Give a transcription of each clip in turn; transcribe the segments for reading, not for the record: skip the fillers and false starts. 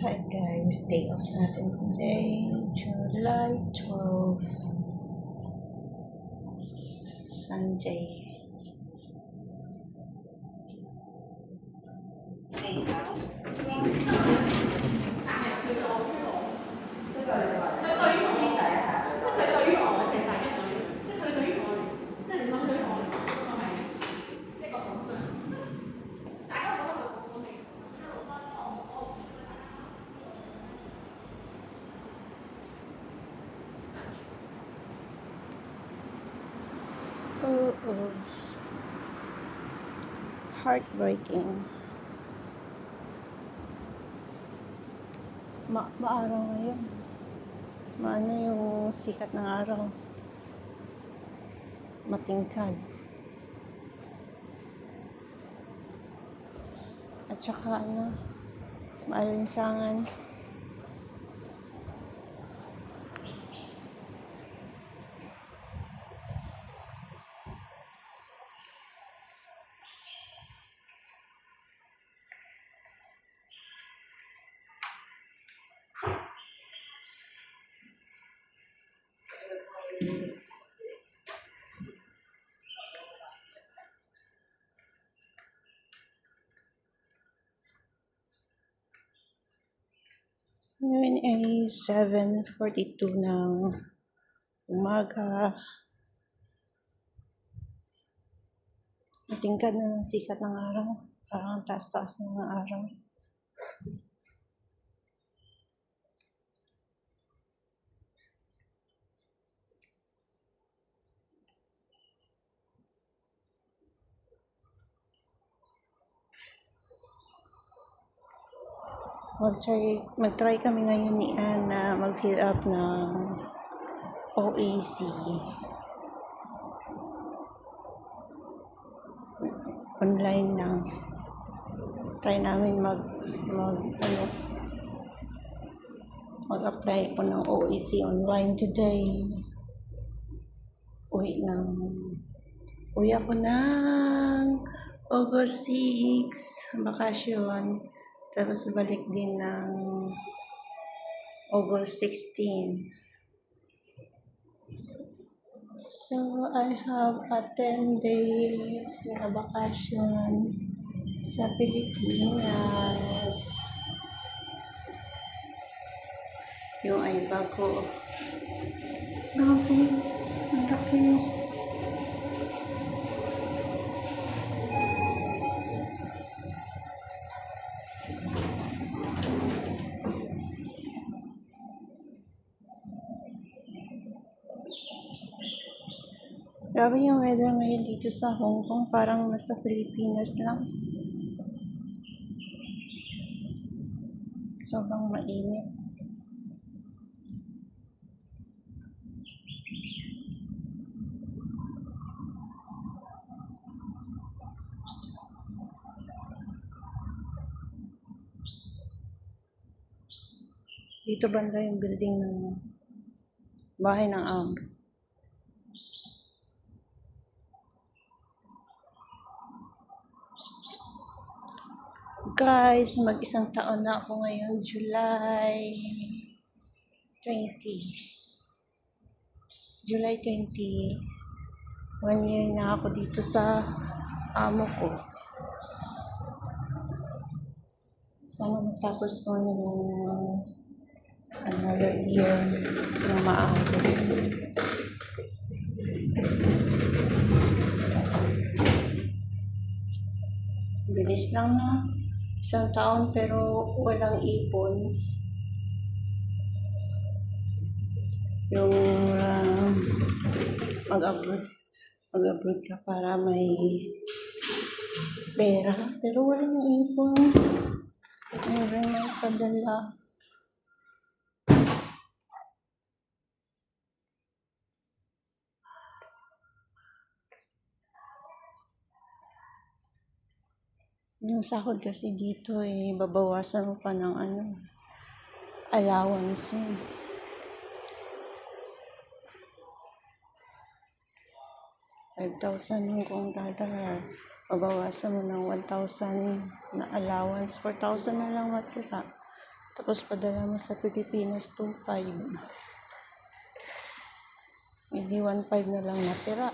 Hi guys, day off natin today, July 12, Sunday. Oh, heartbreaking. Maaraw ngayon. Maano yung sikat ng araw. Matingkad. At saka maalinsangan. Ngayon ay 7:42 ng umaga. Matingkad na ng sikat ng araw. Parang taas-taas ng araw. Mag-try kami ngayon ni Anne na mag-fill up ng OAC. Online lang. Try namin mag-apply ko ng OAC online today. Uwi ako ng August 6, bakasyon. Tapos balik din ng August 16. So, I have a 10 days na bakasyon sa Pilipinas. Yung iBag ko. Grabe, ang laki. Grabe yung weather ngayon dito sa Hong Kong, parang nasa Pilipinas lang. Sobrang mainit. Dito banda yung building ng bahay ng amo. Guys, mag-isang taon na ako ngayon, July 20. July 20. 1 year na ako dito sa amo ko. Sana matapos ko ng another year na maayos. Bilis lang na. Isang taon pero walang ipon. Yung mag-abroad ka para may pera. Pero walang ipon. Meron may padala. Yung sahod kasi dito babawasan mo pa ng allowance mo. $5,000 yung kung babawasan mo ng 1,000 na allowance, 4,000 na lang matira. Tapos padala mo sa Pilipinas 2.5. Hindi 1.5 na lang natira.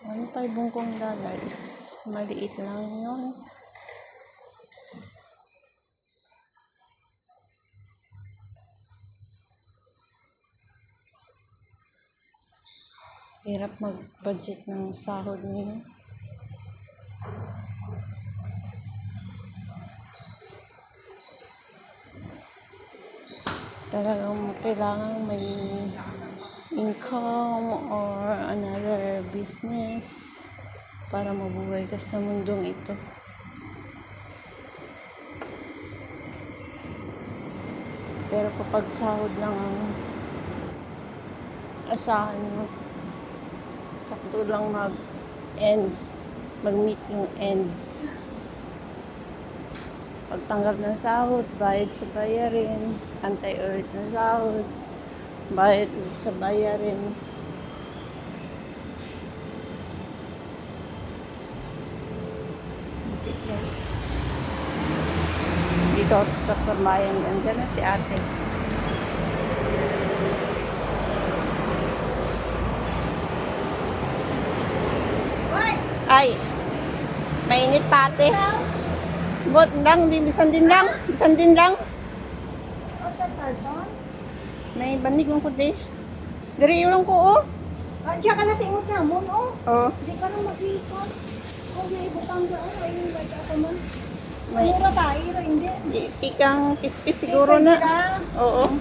1.5 Hong Kong dollar is maliit lang yun. Hirap mag-budget ng sahod niyo. Talagang kailangan may income or another business para mabuhay ka sa mundong ito. Pero kapag sahod lang ang asahan mo, sakto lang mag-meet yung ends. Pagtanggap ng sahod, bayad sa bayarin, antay ulit ng sahod, bayad ulit sa bayarin. Visit guys. Dito ako sa Kaparmayan, andyan na si ate. Ay, mainit pa ate. Bot lang, di bisan din lang. Bisan din lang. May bandig ng kundi. Diri lang ko, oh. Diyan ka na sa ingot na mo, oh. Oh, Hindi ka na mag-ikot. Kung di ibutang ka, oh, ayun, wait ako man. may Mura tayo, hindi. tikang kispis siguro na. Oo.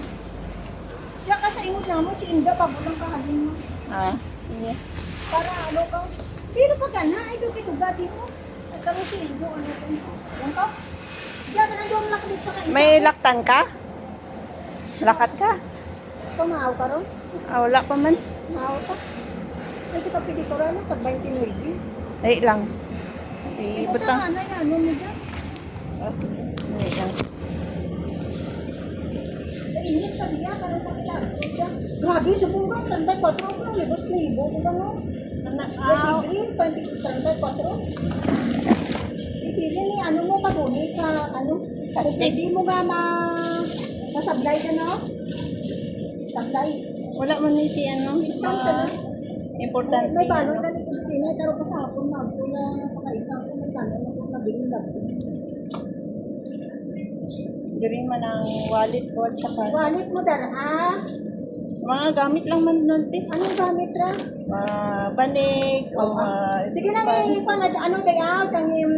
Diyan ka sa ingot na mo, si Inda, pag ulang kahalin mo. Ah, yeah. Para ano ka. Pero pag na, ay doon kitugati mo. At kami si Indo, ano ko. Yan ka? Diyan ka na doon laklit pa ka isa. May laktan ka? Lakat ka? Pamahaw ka ron? Ah, wala pa man. Mahaw ka? Kasi kapili ko rin, tag 29. Ay lang. Ibutang Ibutang. ka na yan, ano mo dyan? Ah, sige. Ay lang. Init ka diya, karon ka kita. Grabe, sa bunga, 34 lang, libos na ibo ko lang, oh. Ah, 34. Ipili ni ano mo ka buni ka ano? Kung hindi mo nga masablay ka no? Sablay. wala man ni si ano. Discount ka na. Importante. May balon ka ni Pilipina, pero pa sa hapon na ako na pakaisang ko may kanon ako nabiling lang. Diri man ang wallet ko at saka Wallet mo dara, ah? mga gamit lang man nun, te. Anong gamit ra? Banig, o Sige lang ano daya, kang yung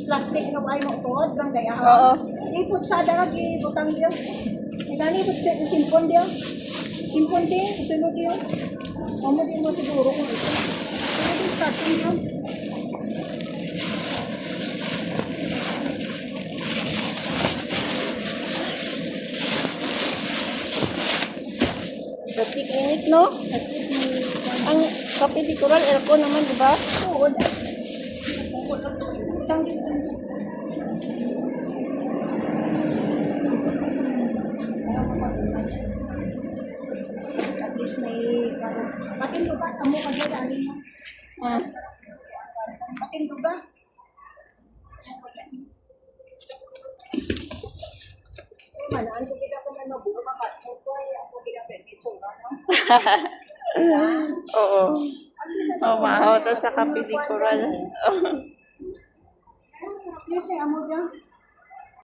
plastic na ay mo tuod, kang daya. Oo. Ipot sa dagat, ibutang diyo. Nagani, ipot simpon diyo. Simpon din, susunod diyo. Ano din mo siguro kung ito. Ano din starting diyo. dating init, no? Ang kape di Coral, aircon naman, di ba? Tuod. Utang din. At least may matinduga, kamo ka dyan, alin mo. Ah, Matinduga. Manaan ko kita kung ano, buka makatmo ko, ako kita permitso ka, no? oo. Oh, maaw ta sa kape di Coral. Yes, ay amo dyan.